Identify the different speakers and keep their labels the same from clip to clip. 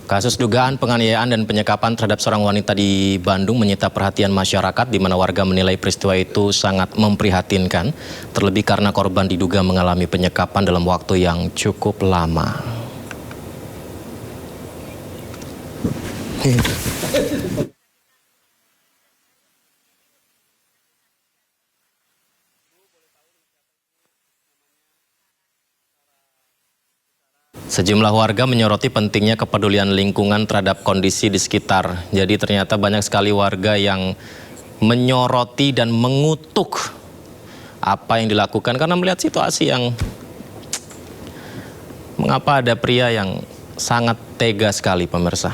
Speaker 1: Kasus dugaan penganiayaan dan penyekapan terhadap seorang wanita di Bandung menyita perhatian masyarakat, di mana warga menilai peristiwa itu sangat memprihatinkan, terlebih karena korban diduga mengalami penyekapan dalam waktu yang cukup lama. Sejumlah warga menyoroti pentingnya kepedulian lingkungan terhadap kondisi di sekitar. Jadi ternyata banyak sekali warga yang menyoroti dan mengutuk apa yang dilakukan karena melihat situasi yang mengapa ada pria yang sangat tega sekali, pemirsa.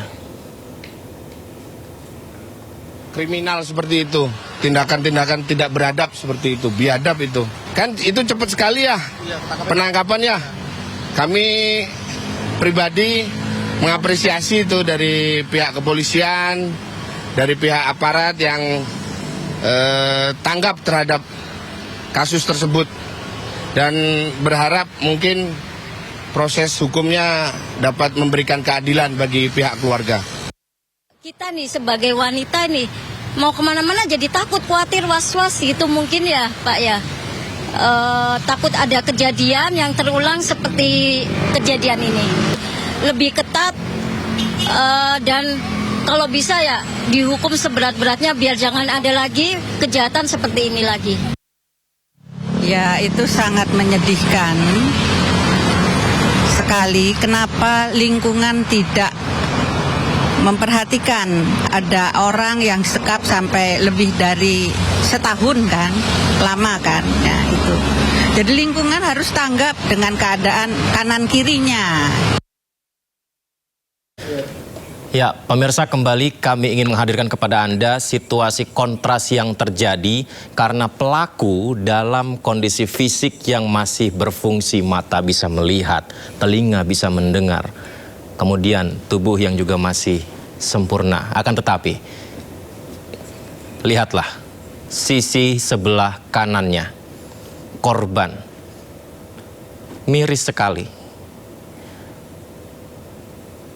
Speaker 2: Kriminal seperti itu, tindakan-tindakan tidak beradab seperti itu, biadab itu. Kan itu cepat sekali ya penangkapannya. Kami pribadi mengapresiasi itu dari pihak kepolisian, dari pihak aparat yang tanggap terhadap kasus tersebut. Dan berharap mungkin proses hukumnya dapat memberikan keadilan bagi pihak keluarga.
Speaker 3: Kita nih sebagai wanita nih mau kemana-mana jadi takut, khawatir, was-was gitu mungkin ya Pak ya. Takut ada kejadian yang terulang seperti kejadian ini. Lebih ketat dan kalau bisa ya dihukum seberat-beratnya biar jangan ada lagi kejahatan seperti ini lagi.
Speaker 4: Ya, itu sangat menyedihkan sekali. Kenapa lingkungan tidak memperhatikan ada orang yang sekap sampai lebih dari setahun kan, lama kan, ya itu. Jadi lingkungan harus tanggap dengan keadaan kanan kirinya.
Speaker 1: Ya, pemirsa, kembali kami ingin menghadirkan kepada Anda situasi kontras yang terjadi karena pelaku dalam kondisi fisik yang masih berfungsi, mata bisa melihat, telinga bisa mendengar, kemudian tubuh yang juga masih sempurna. Akan tetapi, lihatlah sisi sebelah kanannya, korban miris sekali.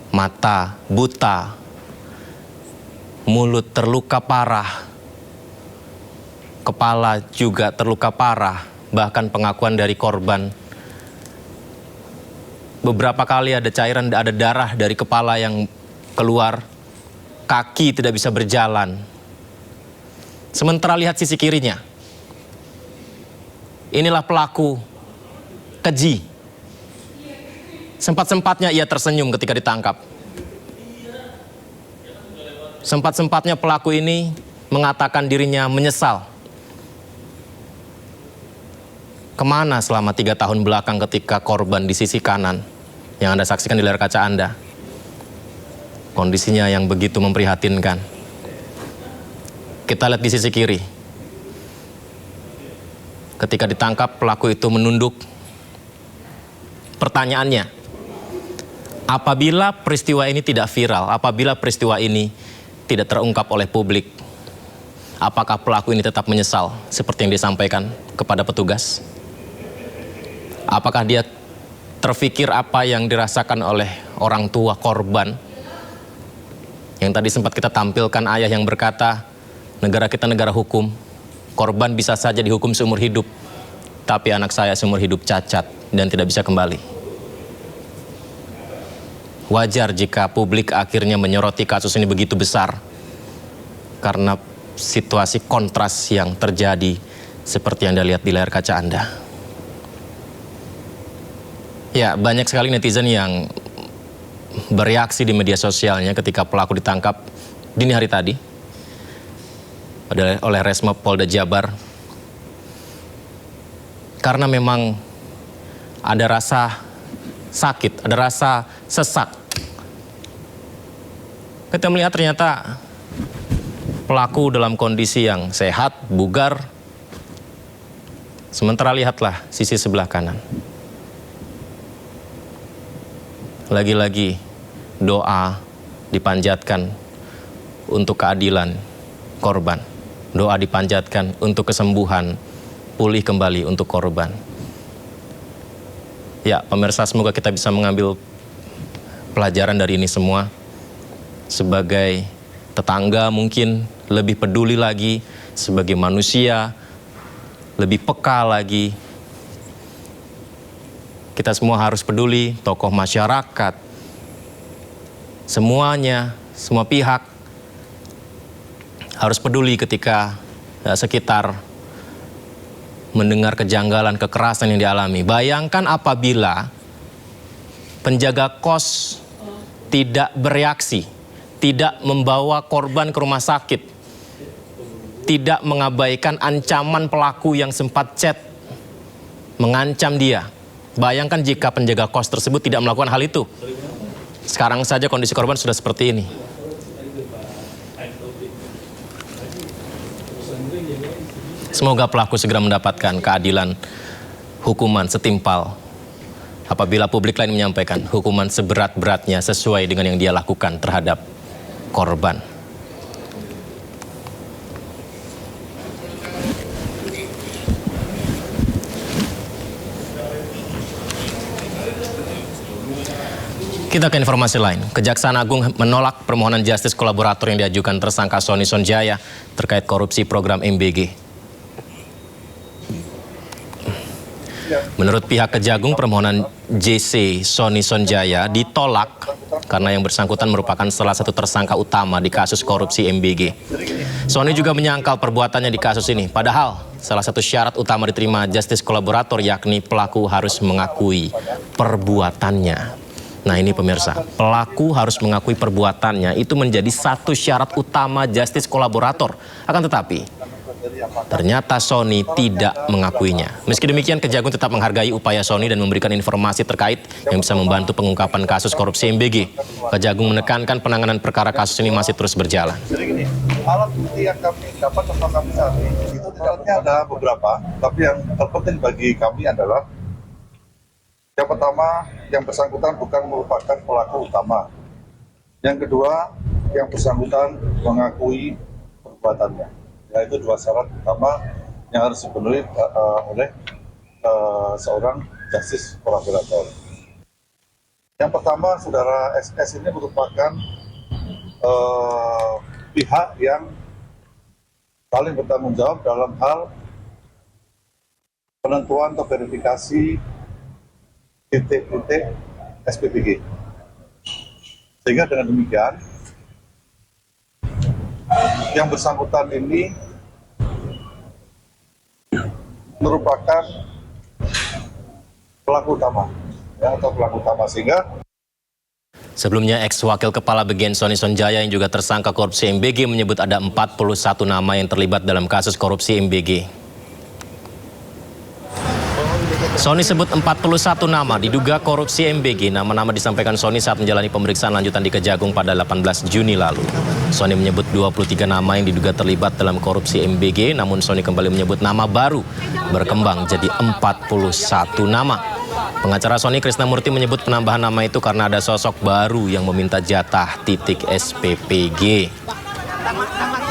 Speaker 1: Mata buta, mulut terluka parah, kepala juga terluka parah. Bahkan pengakuan dari korban, beberapa kali ada cairan, ada darah dari kepala yang keluar, kaki tidak bisa berjalan. Sementara lihat sisi kirinya, inilah pelaku keji. Sempat-sempatnya ia tersenyum ketika ditangkap. Sempat-sempatnya pelaku ini mengatakan dirinya menyesal. Kemana selama 3 tahun belakang ketika korban di sisi kanan yang Anda saksikan di layar kaca Anda? Kondisinya yang begitu memprihatinkan. Kita lihat di sisi kiri. Ketika ditangkap, pelaku itu menunduk. Pertanyaannya, apabila peristiwa ini tidak viral, apabila peristiwa ini tidak terungkap oleh publik, apakah pelaku ini tetap menyesal seperti yang disampaikan kepada petugas? Apakah dia terfikir apa yang dirasakan oleh orang tua korban? Yang tadi sempat kita tampilkan ayah yang berkata, negara kita negara hukum, korban bisa saja dihukum seumur hidup, tapi anak saya seumur hidup cacat dan tidak bisa kembali. Wajar jika publik akhirnya menyoroti kasus ini begitu besar karena situasi kontras yang terjadi seperti yang Anda lihat di layar kaca Anda. Ya, banyak sekali netizen yang bereaksi di media sosialnya ketika pelaku ditangkap dini hari tadi oleh Resmob Polda Jabar. Karena memang ada rasa sakit, ada rasa sesak. Kita melihat ternyata pelaku dalam kondisi yang sehat, bugar. Sementara lihatlah sisi sebelah kanan. Lagi-lagi doa dipanjatkan untuk keadilan korban. Doa dipanjatkan untuk kesembuhan, pulih kembali untuk korban. Ya, pemirsa, semoga kita bisa mengambil pelajaran dari ini semua. sebagai tetangga mungkin lebih peduli lagi, sebagai manusia lebih peka lagi. Kita semua harus peduli, tokoh masyarakat, semuanya, semua pihak harus peduli ketika sekitar mendengar kejanggalan, kekerasan yang dialami. Bayangkan apabila penjaga kos tidak bereaksi, tidak membawa korban ke rumah sakit, tidak mengabaikan ancaman pelaku yang sempat chat mengancam dia. Bayangkan jika penjaga kos tersebut tidak melakukan hal itu. Sekarang saja kondisi korban sudah seperti ini. Semoga pelaku segera mendapatkan keadilan, hukuman setimpal. Apabila publik lain menyampaikan hukuman seberat-beratnya sesuai dengan yang dia lakukan terhadap korban. Kita ke informasi lain. Kejaksaan Agung menolak permohonan justice kolaborator yang diajukan tersangka Sony Sonjaya terkait korupsi program MBG. Menurut pihak Kejagung, permohonan JC Sony Sonjaya ditolak karena yang bersangkutan merupakan salah satu tersangka utama di kasus korupsi MBG. Sony juga menyangkal perbuatannya di kasus ini. Padahal salah satu syarat utama diterima justice kolaborator yakni pelaku harus mengakui perbuatannya. Nah ini pemirsa, pelaku harus mengakui perbuatannya, itu menjadi satu syarat utama justice kolaborator. Akan tetapi, ternyata Sony tidak mengakuinya. Meski demikian, Kejagung tetap menghargai upaya Sony dan memberikan informasi terkait yang bisa membantu pengungkapan kasus korupsi MBG. Kejagung menekankan penanganan perkara kasus ini masih terus berjalan.
Speaker 5: Jadi gini, alat bukti yang kami dapat tentang kami saat ini, itu alatnya ada beberapa, tapi yang terpenting bagi kami adalah yang pertama, yang bersangkutan bukan merupakan pelaku utama. Yang kedua, yang bersangkutan mengakui perbuatannya. Yaitu dua syarat utama yang harus dipenuhi oleh seorang justice kolaborator. Yang pertama, saudara SS ini merupakan pihak yang paling bertanggung jawab dalam hal penentuan atau verifikasi titik-titik SPBG. Sehingga dengan demikian, yang bersangkutan ini merupakan pelaku utama, atau pelaku utama sehingga.
Speaker 1: Sebelumnya, ex-wakil kepala Begen Sony Sonjaya yang juga tersangka korupsi MBG menyebut ada 41 nama yang terlibat dalam kasus korupsi MBG. Sony sebut 41 nama diduga korupsi MBG. Nama-nama disampaikan Sony saat menjalani pemeriksaan lanjutan di Kejagung pada 18 Juni lalu. Sony menyebut 23 nama yang diduga terlibat dalam korupsi MBG, namun Sony kembali menyebut nama baru berkembang jadi 41 nama. Pengacara Sony Krisnamurti menyebut penambahan nama itu karena ada sosok baru yang meminta jatah titik SPPG.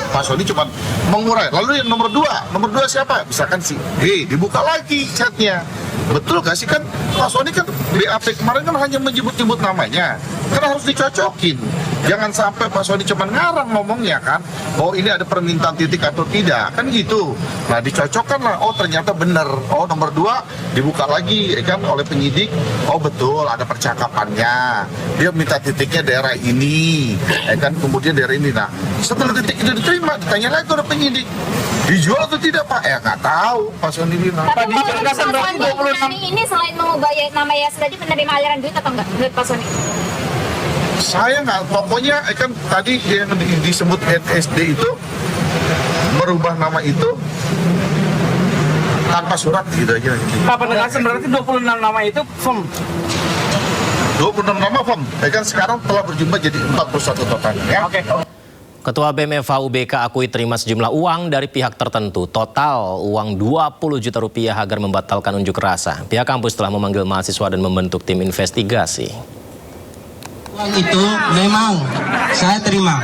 Speaker 5: Pak Sony cuma mengurai. Lalu yang nomor dua siapa? Misalkan si B, dibuka lagi chatnya. Betul gak sih, kan Pak Sony kan BAP kemarin kan hanya menyebut-nyebut namanya. Kan harus dicocokin. Jangan sampai Pak Sony cuma ngarang ngomongnya kan, oh ini ada permintaan titik atau tidak, kan gitu. Nah dicocokkan lah, oh ternyata benar. Oh nomor 2 dibuka lagi ya kan oleh penyidik. Oh betul ada percakapannya. Dia minta titiknya daerah ini, ya kan, kemudian daerah ini. Nah setelah titik itu diterima, ditanya lagi oleh penyidik, dijual atau tidak Pak? Ya nggak tahu, Pak Sony bilang.
Speaker 6: Tapi Pak Sony ini selain mengubah nama Yasin tadi menerima aliran duit atau enggak menurut Pak Sony?
Speaker 5: Saya nggak, pokoknya kan tadi yang disebut NSD itu merubah nama itu tanpa surat gitu aja.
Speaker 7: Pak penegasan berarti 26 nama itu firm.
Speaker 5: 26 nama firm, ya kan sekarang telah berjumlah jadi 41 total. Ya?
Speaker 7: Oke.
Speaker 1: Ketua BMFH UBK akui terima sejumlah uang dari pihak tertentu. Total uang 20 juta rupiah agar membatalkan unjuk rasa. Pihak kampus telah memanggil mahasiswa dan membentuk tim investigasi.
Speaker 8: Itu memang saya terima.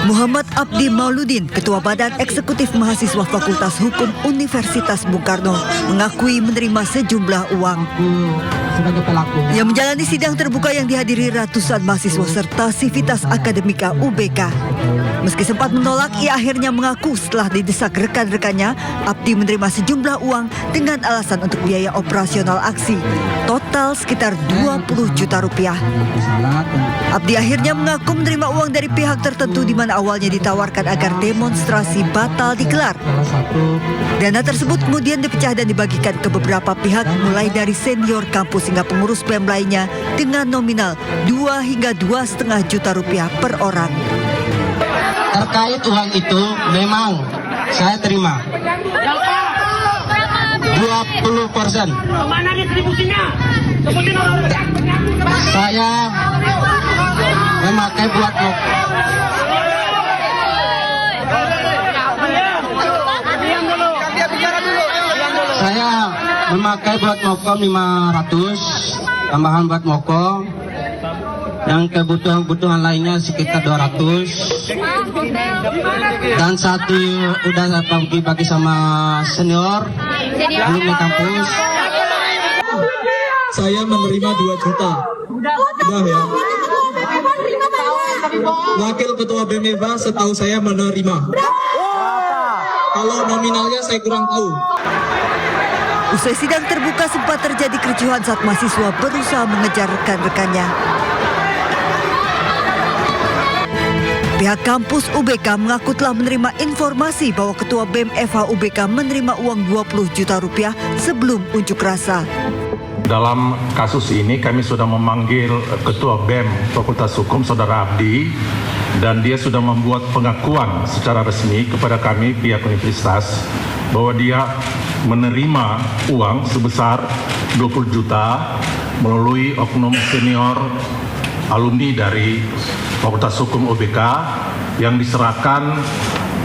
Speaker 9: Muhammad Abdi Mauludin, Ketua Badan Eksekutif Mahasiswa Fakultas Hukum Universitas Bung Karno, mengakui menerima sejumlah uang.
Speaker 8: Sebagai pelaku.
Speaker 9: Ia menjalani sidang terbuka yang dihadiri ratusan mahasiswa serta Sivitas Akademika UBK. Meski sempat menolak, ia akhirnya mengaku setelah didesak rekan-rekannya, Abdi menerima sejumlah uang dengan alasan untuk biaya operasional aksi, total sekitar 20 juta rupiah. Abdi akhirnya mengaku menerima uang dari pihak tertentu di mana awalnya ditawarkan agar demonstrasi batal digelar. Dana tersebut kemudian dipecah dan dibagikan ke beberapa pihak mulai dari senior kampus hingga pengurus BEM lainnya dengan nominal 2 hingga 2,5 juta rupiah per orang.
Speaker 8: Terkait uang itu memang saya terima 20%.
Speaker 7: Mana distribusinya?
Speaker 8: Saya memakai buat mokom 500, tambahan buat mokom. Yang kebutuhan lainnya sekitar 200. Dan satu udah bagi sama senior alumni kampus.
Speaker 10: Saya menerima 2 juta. Udah ya. Wakil Ketua BEMEFA setahu saya menerima. Kalau nominalnya saya kurang tahu.
Speaker 9: Usai sidang terbuka sempat terjadi kericuhan saat mahasiswa berusaha mengejar rekan-rekannya. Pihak kampus UBK mengaku telah menerima informasi bahwa Ketua BEM FH UBK menerima uang 20 juta rupiah sebelum unjuk rasa.
Speaker 11: Dalam kasus ini kami sudah memanggil Ketua BEM Fakultas Hukum Saudara Abdi dan dia sudah membuat pengakuan secara resmi kepada kami pihak universitas bahwa dia menerima uang sebesar 20 juta melalui oknum senior alumni dari Fakultas Hukum UBK yang diserahkan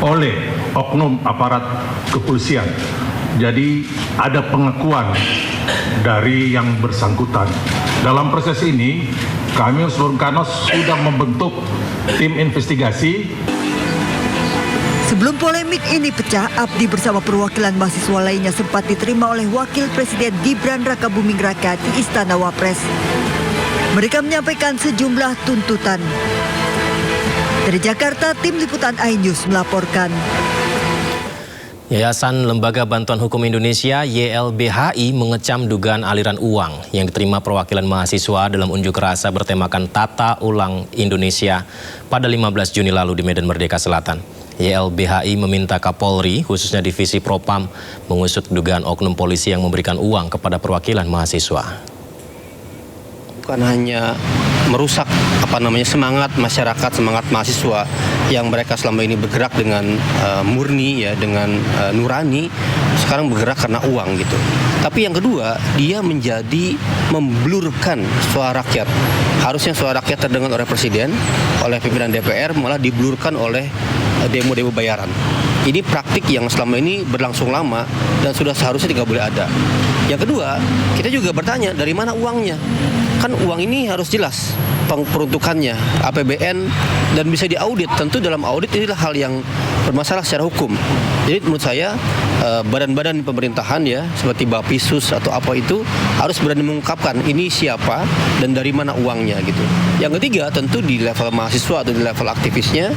Speaker 11: oleh oknum aparat kepolisian. Jadi ada pengakuan dari yang bersangkutan. Dalam proses ini, kami Bung Karno sudah membentuk tim investigasi.
Speaker 9: Sebelum polemik ini pecah, Abdi bersama perwakilan mahasiswa lainnya sempat diterima oleh Wakil Presiden Gibran Rakabuming Raka di Istana Wapres. Mereka menyampaikan sejumlah tuntutan. Dari Jakarta, tim liputan iNews melaporkan.
Speaker 1: Yayasan Lembaga Bantuan Hukum Indonesia YLBHI mengecam dugaan aliran uang yang diterima perwakilan mahasiswa dalam unjuk rasa bertemakan Tata Ulang Indonesia pada 15 Juni lalu di Medan Merdeka Selatan. YLBHI meminta Kapolri, khususnya Divisi Propam, mengusut dugaan oknum polisi yang memberikan uang kepada perwakilan mahasiswa.
Speaker 12: Bukan hanya merusak semangat masyarakat, semangat mahasiswa yang mereka selama ini bergerak dengan murni ya, dengan nurani, sekarang bergerak karena uang gitu. Tapi yang kedua, dia menjadi memblurkan suara rakyat. Harusnya suara rakyat terdengar oleh presiden, oleh pimpinan DPR, malah diblurkan oleh demo-demo bayaran. Ini praktik yang selama ini berlangsung lama dan sudah seharusnya tidak boleh ada. Yang kedua, kita juga bertanya dari mana uangnya. Kan uang ini harus jelas peruntukannya, APBN, dan bisa diaudit. Tentu dalam audit inilah hal yang bermasalah secara hukum. Jadi menurut saya badan-badan pemerintahan ya seperti Bapisus atau apa itu harus berani mengungkapkan ini siapa dan dari mana uangnya gitu. Yang ketiga tentu di level mahasiswa atau di level aktivisnya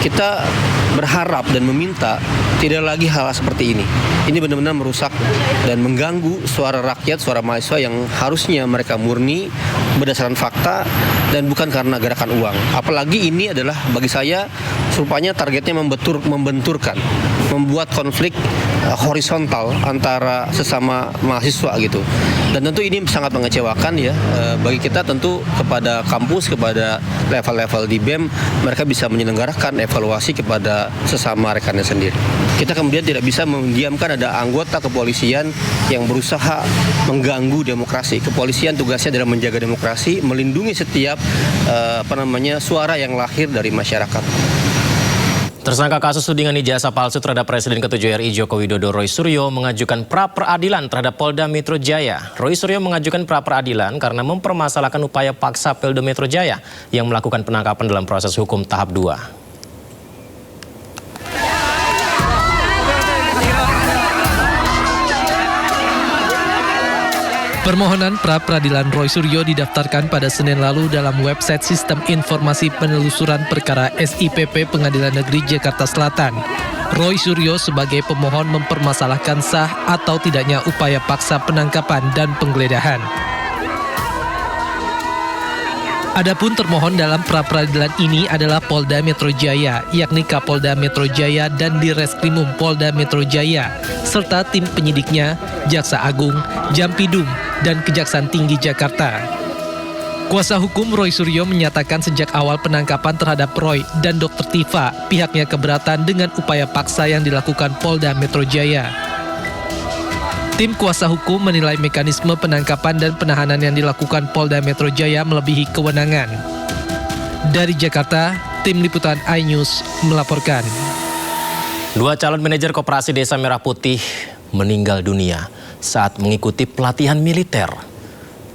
Speaker 12: kita berharap dan meminta tidak lagi hal seperti ini. Ini benar-benar merusak dan mengganggu suara rakyat, suara mahasiswa yang harusnya mereka murni berdasarkan fakta dan bukan karena gerakan uang. Apalagi ini adalah bagi saya rupanya targetnya membenturkan, membuat konflik horizontal antara sesama mahasiswa gitu. Dan tentu ini sangat mengecewakan ya bagi kita, tentu kepada kampus, kepada level-level di BEM, mereka bisa menyelenggarakan evaluasi kepada sesama rekannya sendiri. Kita kemudian tidak bisa mendiamkan ada anggota kepolisian yang berusaha mengganggu demokrasi. Kepolisian tugasnya adalah menjaga demokrasi, melindungi setiap suara yang lahir dari masyarakat.
Speaker 1: Tersangka kasus tudingan ijazah palsu terhadap Presiden ke-7 RI Joko Widodo Roy Suryo mengajukan pra-peradilan terhadap Polda Metro Jaya. Roy Suryo mengajukan pra-peradilan karena mempermasalahkan upaya paksa Polda Metro Jaya yang melakukan penangkapan dalam proses hukum tahap 2.
Speaker 13: Permohonan pra-peradilan Roy Suryo didaftarkan pada Senin lalu dalam website Sistem Informasi Penelusuran Perkara SIPP Pengadilan Negeri Jakarta Selatan. Roy Suryo sebagai pemohon mempermasalahkan sah atau tidaknya upaya paksa penangkapan dan penggeledahan. Adapun termohon dalam pra-peradilan ini adalah Polda Metro Jaya, yakni Kapolda Metro Jaya dan Direskrimum Polda Metro Jaya, serta tim penyidiknya, Jaksa Agung, Jampidum, dan Kejaksaan Tinggi Jakarta. Kuasa hukum Roy Suryo menyatakan sejak awal penangkapan terhadap Roy dan Dr. Tifa, pihaknya keberatan dengan upaya paksa yang dilakukan Polda Metro Jaya. Tim kuasa hukum menilai mekanisme penangkapan dan penahanan yang dilakukan Polda Metro Jaya melebihi kewenangan. Dari Jakarta, tim liputan iNews melaporkan.
Speaker 1: 2 calon manajer Koperasi Desa Merah Putih meninggal dunia saat mengikuti pelatihan militer.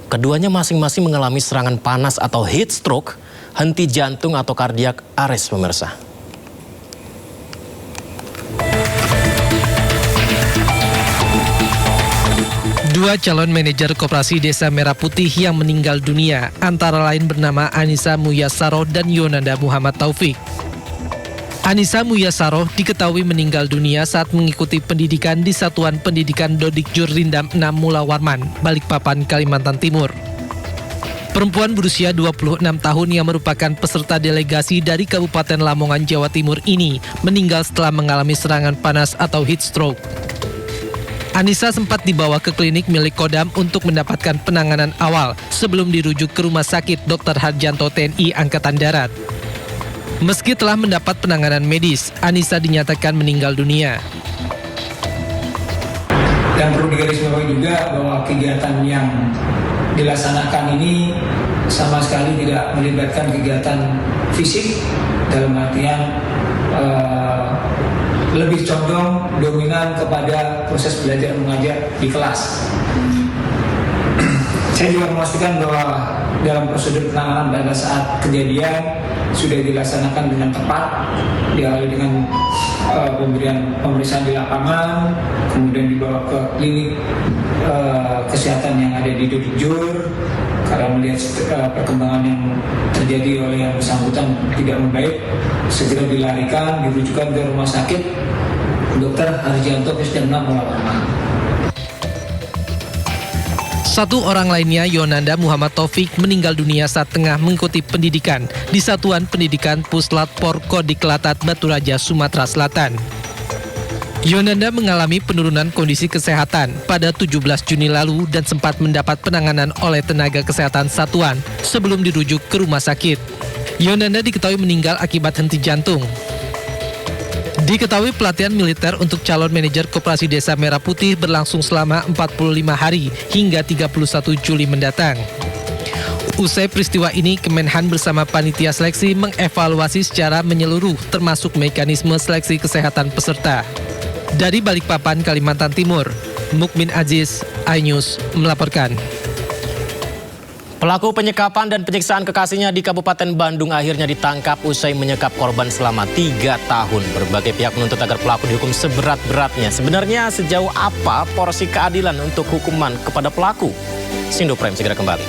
Speaker 1: Keduanya masing-masing mengalami serangan panas atau heat stroke, henti jantung atau kardiak arrest, pemirsa.
Speaker 13: Dua calon manajer Koperasi Desa Merah Putih yang meninggal dunia antara lain bernama Anissa Muyasaroh dan Yonanda Muhammad Taufik. Anissa Muyasaroh diketahui meninggal dunia saat mengikuti pendidikan di Satuan Pendidikan Dodikjur Rindam 6 Mula Warman, Balikpapan, Kalimantan Timur. Perempuan berusia 26 tahun yang merupakan peserta delegasi dari Kabupaten Lamongan, Jawa Timur ini meninggal setelah mengalami serangan panas atau heat stroke. Anissa sempat dibawa ke klinik milik Kodam untuk mendapatkan penanganan awal sebelum dirujuk ke Rumah Sakit Dr. Harjanto TNI Angkatan Darat. Meski telah mendapat penanganan medis, Anissa dinyatakan meninggal dunia.
Speaker 10: Dan perlu digarisbawahi juga bahwa kegiatan yang dilaksanakan ini sama sekali tidak melibatkan kegiatan fisik, dalam artian lebih condong dominan kepada proses belajar mengajar di kelas. Saya juga memastikan bahwa dalam prosedur penanganan pada saat kejadian sudah dilaksanakan dengan tepat, diawali dengan pemeriksaan di lapangan, kemudian dibawa ke klinik kesehatan yang ada di Dodikjur. Karena melihat perkembangan yang terjadi oleh yang bersangkutan tidak membaik, segera dilarikan, dirujukan ke Rumah Sakit Dr. Harjanto TNI Mula Warman.
Speaker 13: Satu orang lainnya, Yonanda Muhammad Taufik, meninggal dunia saat tengah mengikuti pendidikan di Satuan Pendidikan Puslat Porkodik Latat Batu Raja, Sumatera Selatan. Yonanda mengalami penurunan kondisi kesehatan pada 17 Juni lalu dan sempat mendapat penanganan oleh tenaga kesehatan satuan sebelum dirujuk ke rumah sakit. Yonanda diketahui meninggal akibat henti jantung. Diketahui pelatihan militer untuk calon manajer Koperasi Desa Merah Putih berlangsung selama 45 hari hingga 31 Juli mendatang. Usai peristiwa ini, Kemenhan bersama panitia seleksi mengevaluasi secara menyeluruh termasuk mekanisme seleksi kesehatan peserta. Dari Balikpapan, Kalimantan Timur, Mukmin Aziz, iNews melaporkan.
Speaker 1: Pelaku penyekapan dan penyiksaan kekasihnya di Kabupaten Bandung akhirnya ditangkap usai menyekap korban selama 3 tahun. Berbagai pihak menuntut agar pelaku dihukum seberat-beratnya. Sebenarnya sejauh apa porsi keadilan untuk hukuman kepada pelaku? Sindo Prime segera kembali.